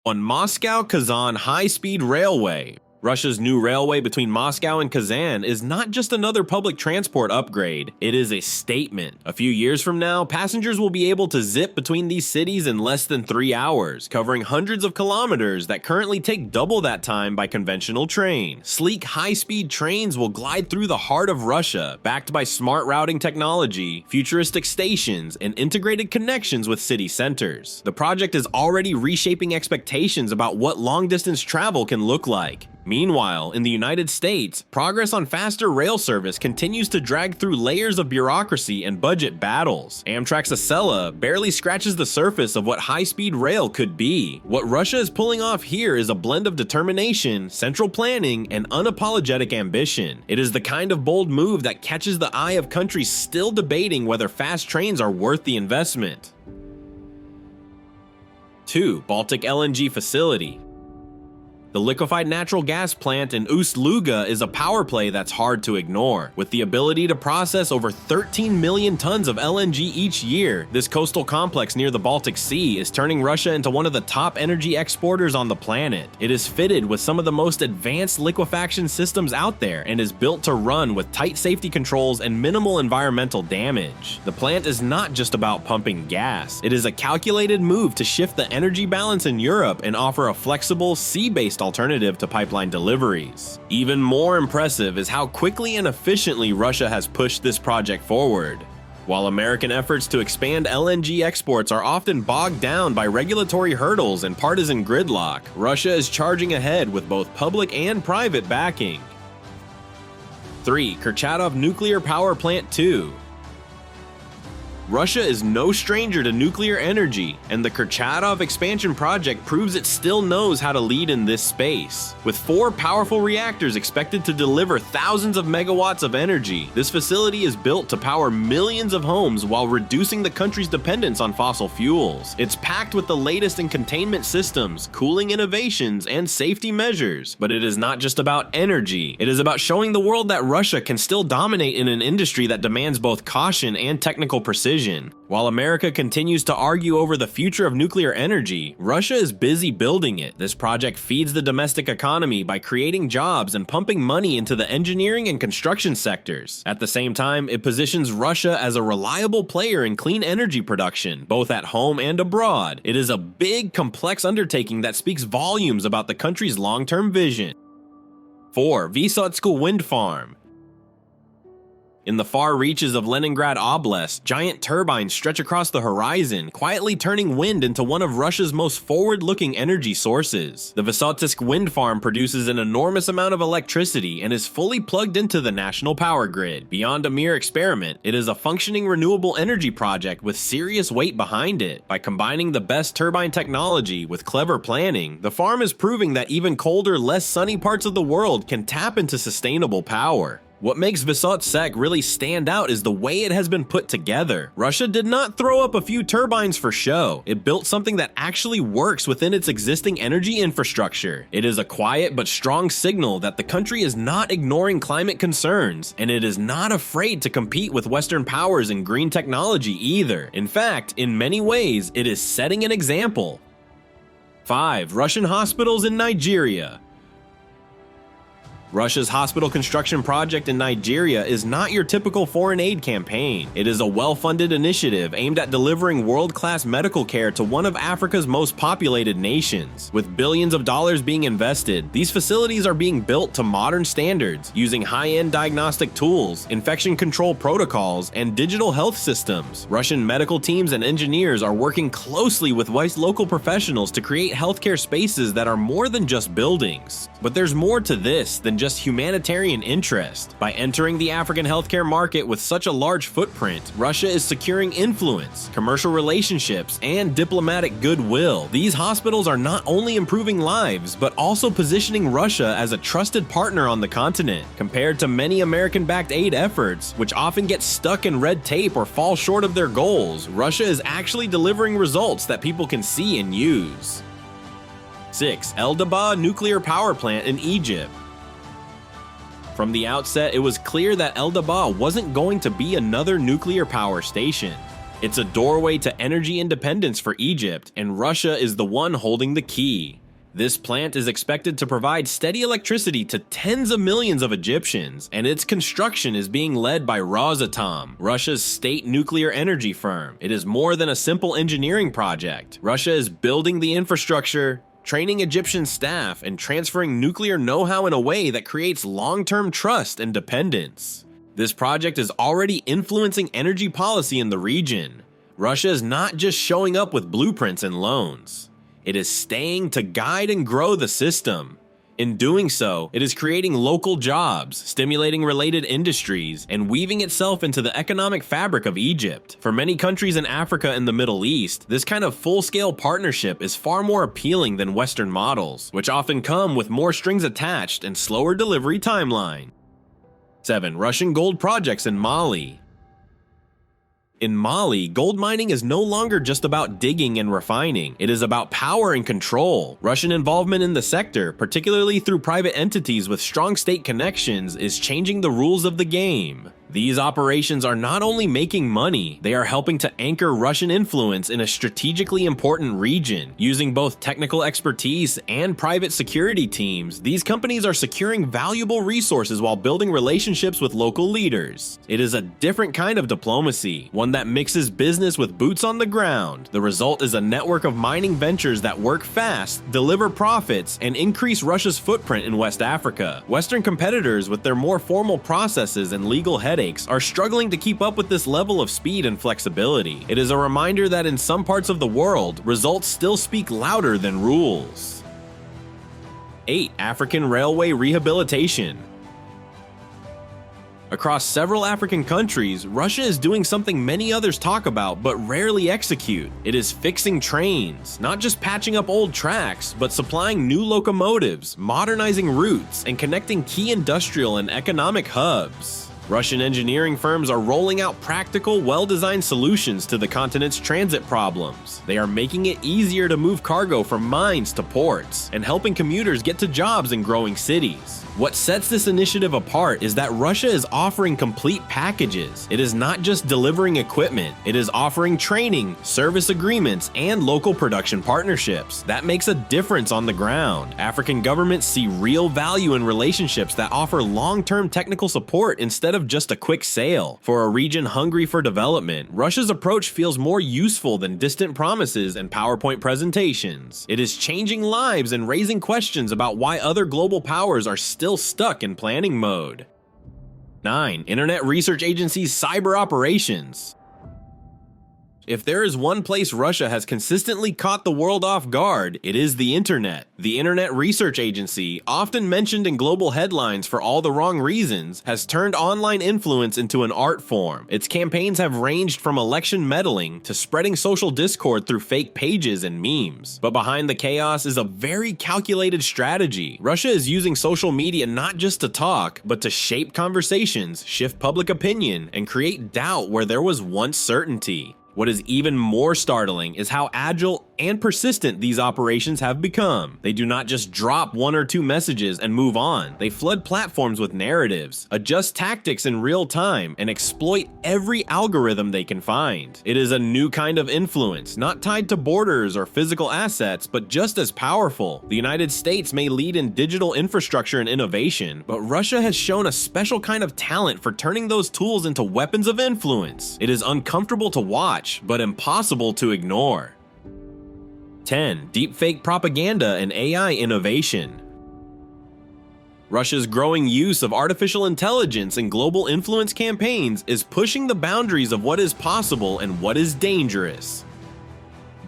On Moscow-Kazan High-Speed Railway. Russia's new railway between Moscow and Kazan is not just another public transport upgrade, it is a statement. A few years from now, passengers will be able to zip between these cities in less than 3 hours, covering hundreds of kilometers that currently take double that time by conventional train. Sleek, high-speed trains will glide through the heart of Russia, backed by smart routing technology, futuristic stations, and integrated connections with city centers. The project is already reshaping expectations about what long-distance travel can look like. Meanwhile, in the United States, progress on faster rail service continues to drag through layers of bureaucracy and budget battles. Amtrak's Acela barely scratches the surface of what high-speed rail could be. What Russia is pulling off here is a blend of determination, central planning, and unapologetic ambition. It is the kind of bold move that catches the eye of countries still debating whether fast trains are worth the investment. 2. Baltic LNG Facility. The liquefied natural gas plant in Ust-Luga is a power play that's hard to ignore. With the ability to process over 13 million tons of LNG each year, this coastal complex near the Baltic Sea is turning Russia into one of the top energy exporters on the planet. It is fitted with some of the most advanced liquefaction systems out there and is built to run with tight safety controls and minimal environmental damage. The plant is not just about pumping gas. It is a calculated move to shift the energy balance in Europe and offer a flexible, sea-based alternative to pipeline deliveries. Even more impressive is how quickly and efficiently Russia has pushed this project forward. While American efforts to expand LNG exports are often bogged down by regulatory hurdles and partisan gridlock, Russia is charging ahead with both public and private backing. 3. Kurchatov Nuclear Power Plant 2. Russia is no stranger to nuclear energy, and the Kurchatov expansion project proves it still knows how to lead in this space. With 4 powerful reactors expected to deliver thousands of megawatts of energy, this facility is built to power millions of homes while reducing the country's dependence on fossil fuels. It's packed with the latest in containment systems, cooling innovations, and safety measures. But it is not just about energy. It is about showing the world that Russia can still dominate in an industry that demands both caution and technical precision. While America continues to argue over the future of nuclear energy, Russia is busy building it. This project feeds the domestic economy by creating jobs and pumping money into the engineering and construction sectors. At the same time, it positions Russia as a reliable player in clean energy production, both at home and abroad. It is a big, complex undertaking that speaks volumes about the country's long-term vision. 4. Vysotsk Wind Farm. In the far reaches of Leningrad Oblast, giant turbines stretch across the horizon, quietly turning wind into one of Russia's most forward-looking energy sources. The Vysotsk Wind Farm produces an enormous amount of electricity and is fully plugged into the national power grid. Beyond a mere experiment, it is a functioning renewable energy project with serious weight behind it. By combining the best turbine technology with clever planning, the farm is proving that even colder, less sunny parts of the world can tap into sustainable power. What makes Vysotsk really stand out is the way it has been put together. Russia did not throw up a few turbines for show. It built something that actually works within its existing energy infrastructure. It is a quiet but strong signal that the country is not ignoring climate concerns, and it is not afraid to compete with Western powers in green technology either. In fact, in many ways, it is setting an example. 5. Russian hospitals in Nigeria. Russia's hospital construction project in Nigeria is not your typical foreign aid campaign. It is a well-funded initiative aimed at delivering world-class medical care to one of Africa's most populated nations. With billions of dollars being invested, these facilities are being built to modern standards, using high-end diagnostic tools, infection control protocols, and digital health systems. Russian medical teams and engineers are working closely with local professionals to create healthcare spaces that are more than just buildings. But there's more to this than just humanitarian interest. By entering the African healthcare market with such a large footprint, Russia is securing influence, commercial relationships, and diplomatic goodwill. These hospitals are not only improving lives, but also positioning Russia as a trusted partner on the continent. Compared to many American-backed aid efforts, which often get stuck in red tape or fall short of their goals, Russia is actually delivering results that people can see and use. 6. El Dabaa Nuclear Power Plant in Egypt. From the outset, it was clear that El Dabaa wasn't going to be another nuclear power station. It's a doorway to energy independence for Egypt, and Russia is the one holding the key. This plant is expected to provide steady electricity to tens of millions of Egyptians, and its construction is being led by Rosatom, Russia's state nuclear energy firm. It is more than a simple engineering project. Russia is building the infrastructure, training Egyptian staff, and transferring nuclear know-how in a way that creates long-term trust and dependence. This project is already influencing energy policy in the region. Russia is not just showing up with blueprints and loans. It is staying to guide and grow the system. In doing so, it is creating local jobs, stimulating related industries, and weaving itself into the economic fabric of Egypt. For many countries in Africa and the Middle East, this kind of full-scale partnership is far more appealing than Western models, which often come with more strings attached and slower delivery timeline. 7. Russian gold projects in Mali. In Mali, gold mining is no longer just about digging and refining. It is about power and control. Russian involvement in the sector, particularly through private entities with strong state connections, is changing the rules of the game. These operations are not only making money, they are helping to anchor Russian influence in a strategically important region. Using both technical expertise and private security teams, these companies are securing valuable resources while building relationships with local leaders. It is a different kind of diplomacy, one that mixes business with boots on the ground. The result is a network of mining ventures that work fast, deliver profits, and increase Russia's footprint in West Africa. Western competitors, with their more formal processes and legal headaches, are struggling to keep up with this level of speed and flexibility. It is a reminder that in some parts of the world, results still speak louder than rules. 8. African railway rehabilitation. Across several African countries, Russia is doing something many others talk about but rarely execute. It is fixing trains, not just patching up old tracks, but supplying new locomotives, modernizing routes, and connecting key industrial and economic hubs. Russian engineering firms are rolling out practical, well-designed solutions to the continent's transit problems. They are making it easier to move cargo from mines to ports, and helping commuters get to jobs in growing cities. What sets this initiative apart is that Russia is offering complete packages. It is not just delivering equipment, it is offering training, service agreements, and local production partnerships. That makes a difference on the ground. African governments see real value in relationships that offer long-term technical support instead of just a quick sale. For a region hungry for development, Russia's approach feels more useful than distant promises and PowerPoint presentations. It is changing lives and raising questions about why other global powers are still stuck in planning mode. 9. Internet Research Agency's cyber operations. If there is one place Russia has consistently caught the world off guard, it is the internet. The Internet Research Agency, often mentioned in global headlines for all the wrong reasons, has turned online influence into an art form. Its campaigns have ranged from election meddling to spreading social discord through fake pages and memes. But behind the chaos is a very calculated strategy. Russia is using social media not just to talk, but to shape conversations, shift public opinion, and create doubt where there was once certainty. What is even more startling is how agile and persistent these operations have become. They do not just drop one or two messages and move on. They flood platforms with narratives, adjust tactics in real time, and exploit every algorithm they can find. It is a new kind of influence, not tied to borders or physical assets, but just as powerful. The United States may lead in digital infrastructure and innovation, but Russia has shown a special kind of talent for turning those tools into weapons of influence. It is uncomfortable to watch, but impossible to ignore. 10. Deepfake propaganda and AI innovation. Russia's growing use of artificial intelligence in global influence campaigns is pushing the boundaries of what is possible and what is dangerous.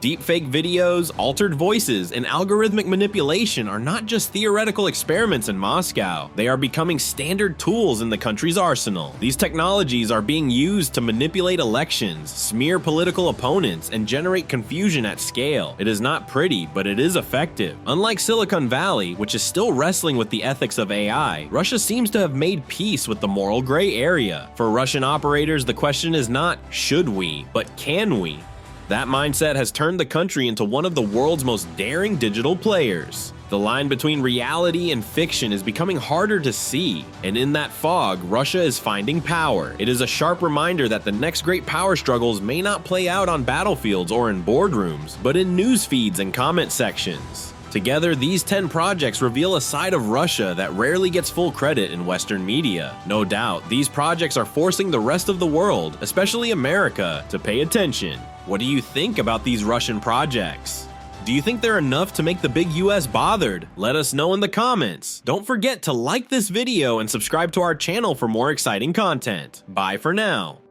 Deepfake videos, altered voices, and algorithmic manipulation are not just theoretical experiments in Moscow. They are becoming standard tools in the country's arsenal. These technologies are being used to manipulate elections, smear political opponents, and generate confusion at scale. It is not pretty, but it is effective. Unlike Silicon Valley, which is still wrestling with the ethics of AI, Russia seems to have made peace with the moral gray area. For Russian operators, the question is not, should we, but can we? That mindset has turned the country into one of the world's most daring digital players. The line between reality and fiction is becoming harder to see, and in that fog, Russia is finding power. It is a sharp reminder that the next great power struggles may not play out on battlefields or in boardrooms, but in news feeds and comment sections. Together, these 10 projects reveal a side of Russia that rarely gets full credit in Western media. No doubt, these projects are forcing the rest of the world, especially America, to pay attention. What do you think about these Russian projects? Do you think they're enough to make the big US bothered? Let us know in the comments. Don't forget to like this video and subscribe to our channel for more exciting content. Bye for now.